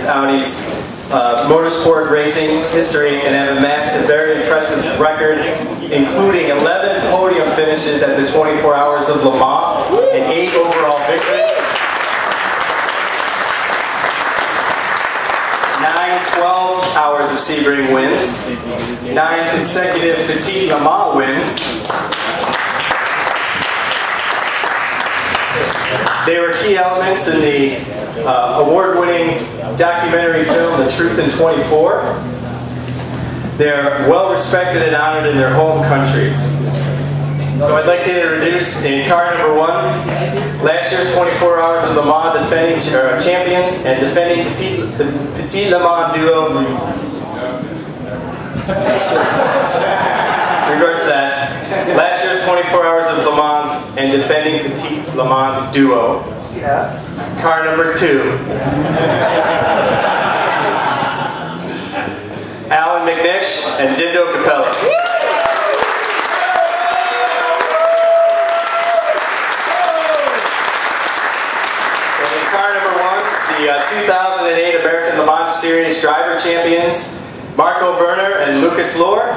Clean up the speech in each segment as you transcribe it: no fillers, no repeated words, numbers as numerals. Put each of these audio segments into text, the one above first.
Audi's motorsport racing history and have amassed a very impressive record, including 11 podium finishes at the 24 Hours of Le Mans and 8 overall victories. 12 Hours of Sebring wins, 9 consecutive Petit Le Mans wins. They were key elements in the award-winning documentary film The Truth in 24. They're well respected and honored in their home countries. So I'd like to introduce in car number 1, last year's 24 Hours of Le Mans defending champions and defending the Petit Le Mans duo. Reverse that. Last year's 24 Hours of Le Mans and defending Petit Le Mans duo. Car number 2. Alan McNish and Dindo Capella. The 2008 American Le Mans Series driver champions, Marco Werner and Lucas Lohr.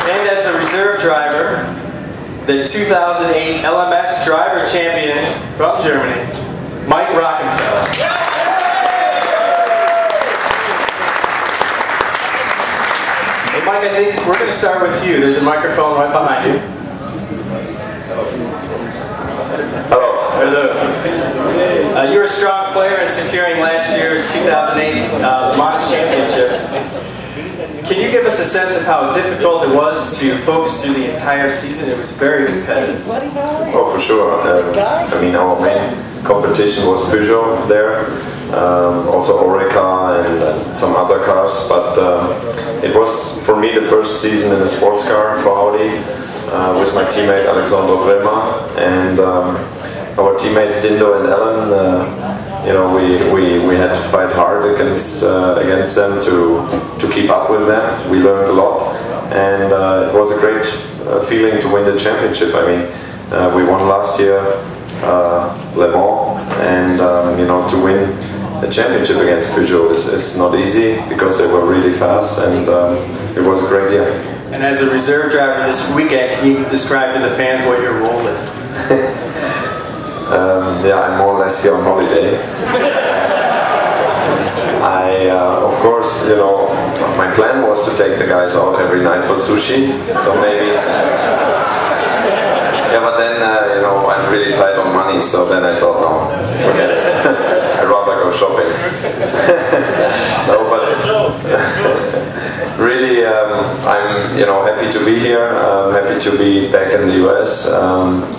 And as a reserve driver, the 2008 LMS driver champion from Germany, Mike Rockenfeller. Hey Mike, I think we're going to start with you. There's a microphone right behind you. Hello. You're a strong player in securing last year's 2008 Le Mans championships. Can you give us a sense of how difficult it was to focus through the entire season? It was very competitive. Oh, for sure. I mean, our main competition was Peugeot there, also Oreca and some other cars, but it was, for me, the first season in a sports car for Audi. With my teammate Alexandre Brema and our teammates Dindo and Ellen. You know, we had to fight hard against them to keep up with them. We learned a lot, and it was a great feeling to win the championship. I mean, we won last year Le Mans, and you know, to win a championship against Peugeot is not easy because they were really fast, and it was a great year. And as a reserve driver this weekend, can you describe to the fans what your role is? Yeah, I'm more or less here on holiday. Of course, you know, my plan was to take the guys out every night for sushi, so maybe. Yeah, but then, you know, I'm really tight on money, so then I thought, no, forget it. I'd rather go shopping. No, but really, I'm, you know, happy to be here. I'm happy to be back in the US.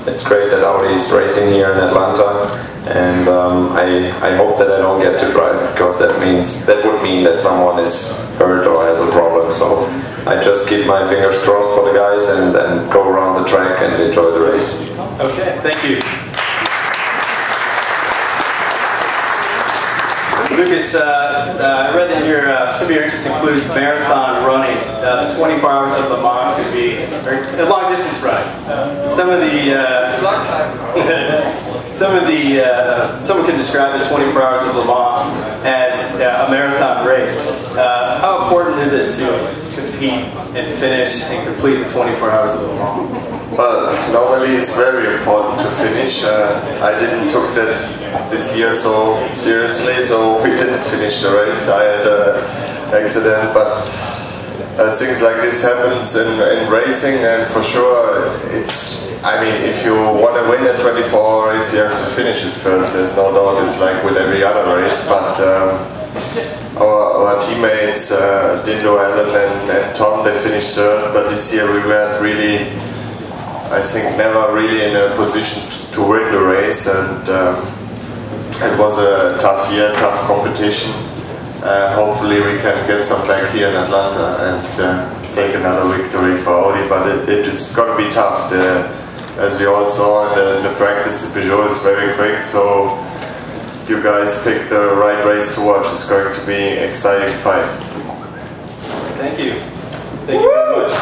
It's great that Audi is racing here in Atlanta, and I hope that I don't get to drive, because that would mean that someone is hurt or has a problem. So I just keep my fingers crossed for the guys and go around the track and enjoy the race. Okay, thank you. Lucas, I read that some of your interests includes marathon running. The 24 Hours of Le Mans could be a long distance run. Someone can describe the 24 Hours of Le Mans as a marathon race. How important is it to compete and finish and complete the 24 Hours of Le Mans? Well, normally it's very important to finish. I didn't took that this year so seriously, so we didn't finish the race. I had an accident, but things like this happens in racing, and for sure I mean, if you want to win a 24-hour race, you have to finish it first. There's no doubt. It's like with every other race, but our teammates Dindo, Allen and Tom, they finished third, but this year we weren't really, I think, never really in a position to win the race, and it was a tough year, tough competition. Hopefully we can get some back here in Atlanta and take another victory for Audi, but it's going to be tough. As we all saw in the practice, the Peugeot is very quick, so you guys picked the right race to watch. It's going to be an exciting fight. Thank you. Thank you very much.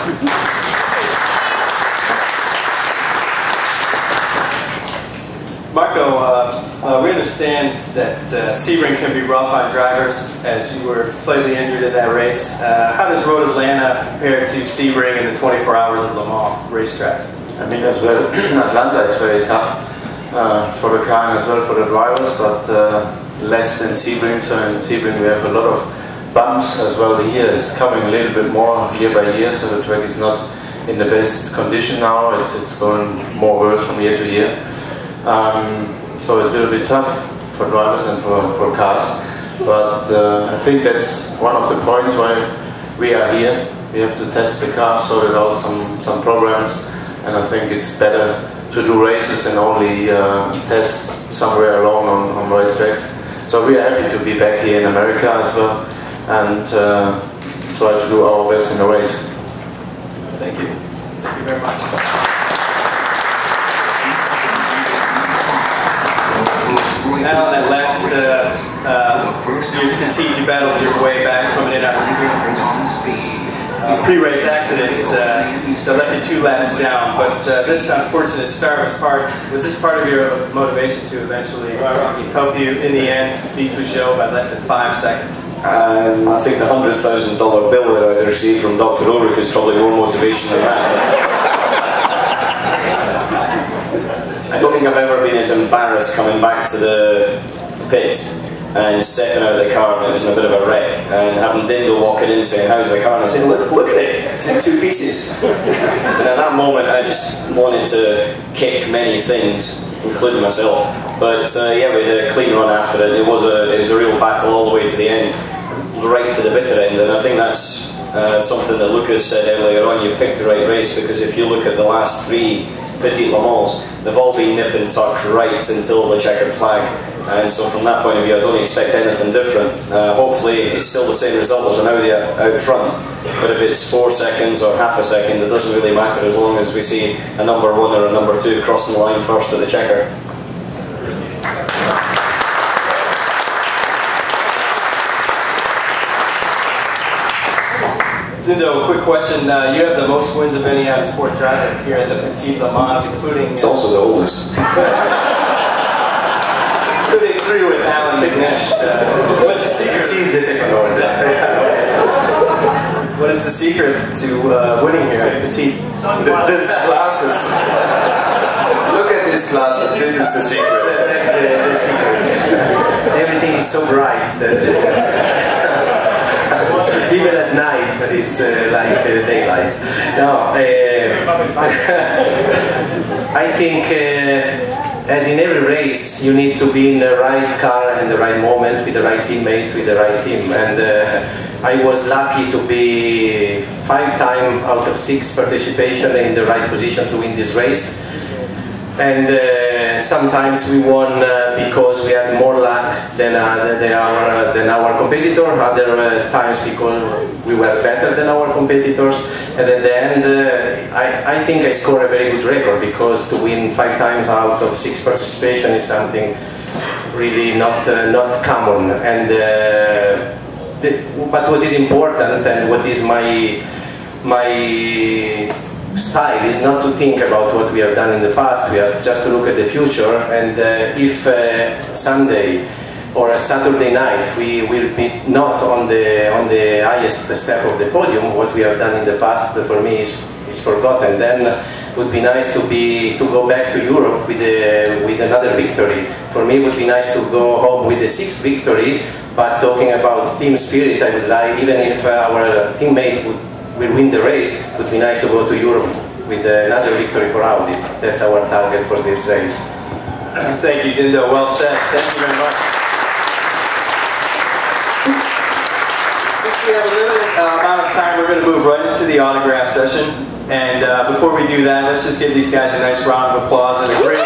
Marco, we understand that Sebring can be rough on drivers, as you were slightly injured in that race. How does Road Atlanta compare to Sebring and the 24 Hours of Le Mans racetracks? I mean, as well, Atlanta is very tough for the car and as well for the drivers, but less than Sebring. So in Sebring we have a lot of bumps as well. Here is coming a little bit more year by year, so the track is not in the best condition now. It's going more worse from year to year. So it will be tough for drivers and for cars, but I think that's one of the points why we are here. We have to test the car, sort out some programs, and I think it's better to do races and only test somewhere alone on racetracks. So we are happy to be back here in America as well and try to do our best in the race. Thank you. Thank you very much. Now, in that last year's Petit, you battled your way back from an inopportune pre-race accident that left you 2 laps down. But this unfortunate start was this part of your motivation to eventually help you in the end beat Peugeot by less than 5 seconds? I think the $100,000 bill that I'd received from Dr. Ulrich is probably more motivation than that. I don't think I've ever been as embarrassed coming back to the pit and stepping out of the car when it was in a bit of a wreck and having Dindo walking in saying, "How's the car?" and I saying, look at it, it's in 2 pieces. And at that moment I just wanted to kick many things, including myself. But yeah, we had a clean run after it. It was a real battle all the way to the end, right to the bitter end, and I think that's something that Lucas said earlier on. You've picked the right race, because if you look at the last 3 Petit Le Mans, they've all been nip and tuck right until the checkered flag, and so from that point of view I don't expect anything different. Hopefully it's still the same result as an Audi out front, but if it's 4 seconds or half a second, it doesn't really matter as long as we see a number 1 or a number 2 crossing the line first at the checker. Dindo, quick question. You have the most wins of any out-of-sport driver here at the Petit Le Mans, including... It's also the oldest. including 3 with Alan McNish. What's the secret? He's the second one. What is the secret to winning here at Petit? These glasses. Look at these glasses. This is the secret. That's the secret. Everything is so bright that even at night, it's like daylight. No, I think as in every race, you need to be in the right car in the right moment, with the right teammates, with the right team. And I was lucky to be 5 times out of 6 participation in the right position to win this race. And sometimes we won because we had more luck than our competitor. Other times because we were better than our competitors. And at the end, I think I scored a very good record, because to win 5 times out of 6 participation is something really not common. And but what is important and what is my style is not to think about what we have done in the past. We have just to look at the future, and if Sunday or a Saturday night we will be not on the highest step of the podium, what we have done in the past for me is forgotten. Then it would be nice to go back to Europe with another victory. For me it would be nice to go home with the 6th victory, but talking about team spirit, I would like, even if our teammate will win the race, it would be nice to go to Europe with another victory for Audi. That's our target for this race. Thank you, Dindo. Well said. Thank you very much. Since we have a limited amount of time, we're going to move right into the autograph session. And before we do that, let's just give these guys a nice round of applause and a great